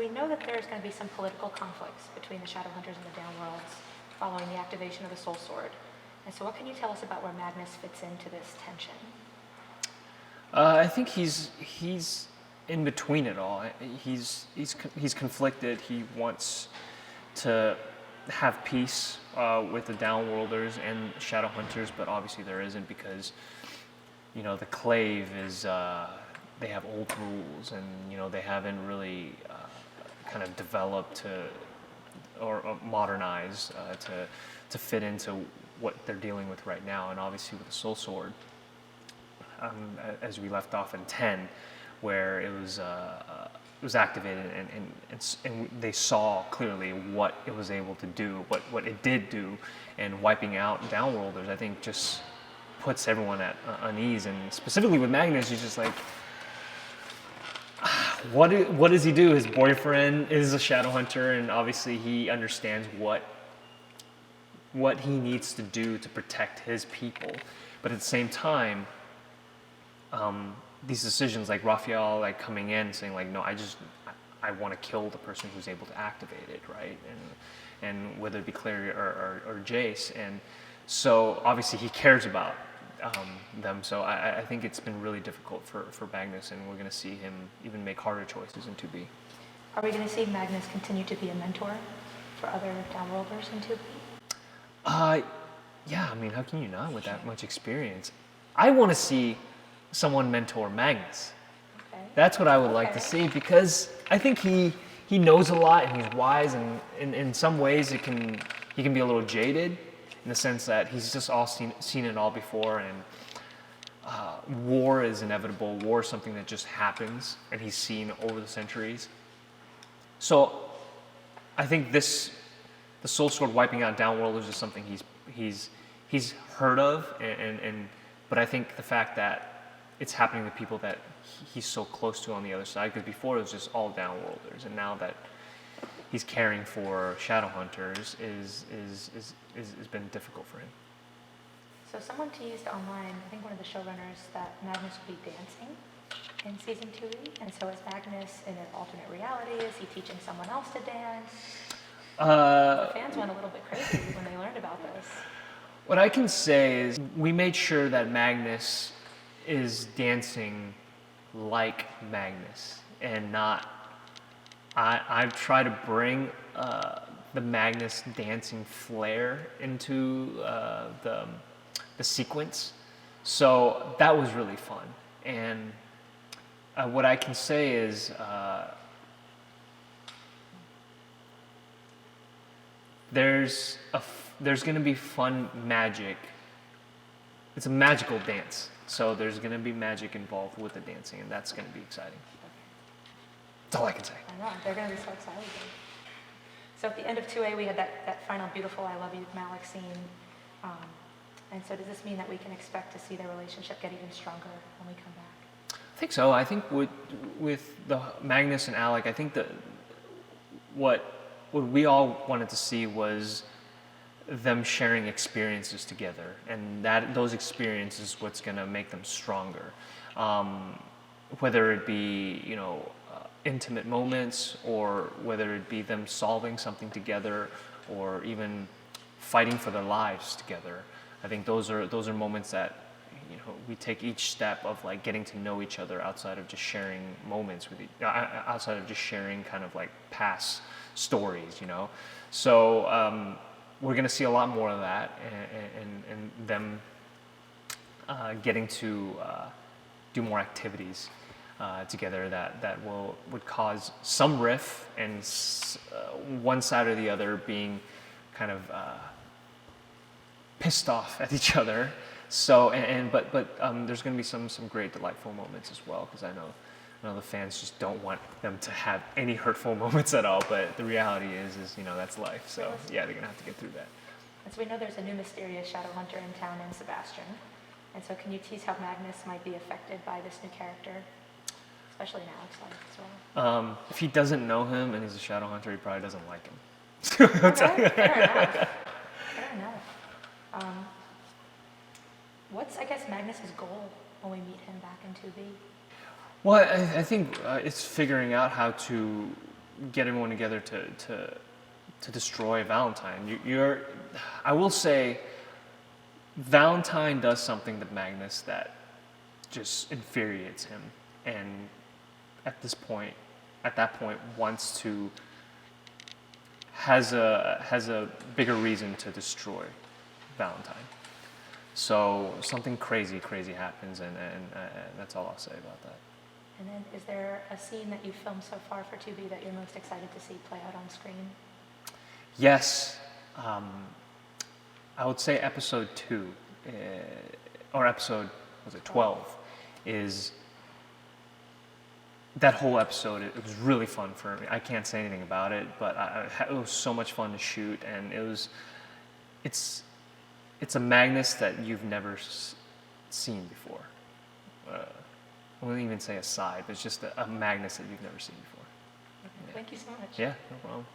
we know that there's going to be some political conflicts between the Shadowhunters and the Downworlds following the activation of the Soul Sword. And so what can you tell us about where Magnus fits into this tension? I think he's in between it all. He's conflicted. He wants to have peace with the Downworlders and Shadowhunters, but obviously there isn't because, you know, the Clave is, they have old rules and, you know, they haven't really kind of developed or modernized to fit into what they're dealing with right now. And obviously with the Soul Sword, as we left off in 10, where it was activated and they saw clearly what it was able to do, what it did do, and wiping out Downworlders, I think just puts everyone at unease. And specifically with Magnus, he's just like, what does he do? His boyfriend is a Shadowhunter, and obviously he understands what he needs to do to protect his people. But at the same time, these decisions, like Raphael, like coming in saying like, no, I want to kill the person who's able to activate it, right? And whether it be Clary or Jace, and so obviously he cares about them. So I think it's been really difficult for Magnus, and we're going to see him even make harder choices in 2B. Are we going to see Magnus continue to be a mentor for other Downworlders in 2B? Yeah, I mean, how can you not with that much experience? I want to see someone mentor Magnus. Okay. That's what I would like to see, because I think he knows a lot and he's wise, and in some ways he can be a little jaded in the sense that he's just all seen it all before, and war is inevitable. War is something that just happens, and he's seen over the centuries. So I think the Soul Sword wiping out Downworlders is something he's heard of, but I think the fact that it's happening to people that he's so close to on the other side, because before it was just all Downworlders, and now that he's caring for Shadowhunters is been difficult for him. So someone teased online, I think one of the showrunners, that Magnus will be dancing in season 2E, and so is Magnus in an alternate reality? Is he teaching someone else to dance? The fans went a little bit crazy when they learned about this. What I can say is we made sure that Magnus is dancing like Magnus and not. I've tried to bring the Magnus dancing flair into the sequence, so that was really fun. And what I can say is there's going to be fun magic. It's a magical dance, so there's going to be magic involved with the dancing, and that's going to be exciting. That's all I can say. I know, they're going to be so excited. So at the end of 2A, we had that final beautiful I love you Malik scene. And so does this mean that we can expect to see their relationship get even stronger when we come back? I think so. I think with the Magnus and Alec, I think that what we all wanted to see was them sharing experiences together, and those experiences what's going to make them stronger. Whether it be, you know, intimate moments, or whether it be them solving something together, or even fighting for their lives together. I think those are moments that, you know, we take each step of like getting to know each other outside of just sharing moments with outside of just sharing kind of like past stories, you know. So we're going to see a lot more of that, and them getting to do more activities together that would cause some rift, and one side or the other being kind of pissed off at each other. So but there's going to be some great delightful moments as well, because I know the fans just don't want them to have any hurtful moments at all. But the reality is you know, that's life. So yeah, they're going to have to get through that. And so we know there's a new mysterious Shadowhunter in town named Sebastian. And so can you tease how Magnus might be affected by this new character, especially in Alec's life as well? If he doesn't know him and he's a Shadowhunter, he probably doesn't like him. Okay, fair enough. Fair enough. What's, I guess, Magnus's goal when we meet him back in 2B? Well, I think it's figuring out how to get everyone together to destroy Valentine. I will say, Valentine does something to Magnus that just infuriates him, and at that point, has a bigger reason to destroy Valentine. So something crazy happens, and that's all I'll say about that. And then, is there a scene that you've filmed so far for Tubi that you're most excited to see play out on screen? Yes, I would say episode 2, or episode, was it 12, is that whole episode. It was really fun for me. I can't say anything about it, but it was so much fun to shoot, and it's a Magnus that you've never seen before. I wouldn't even say a side, but it's just a Magnus that you've never seen before. Okay. Thank you so much. Yeah, no problem.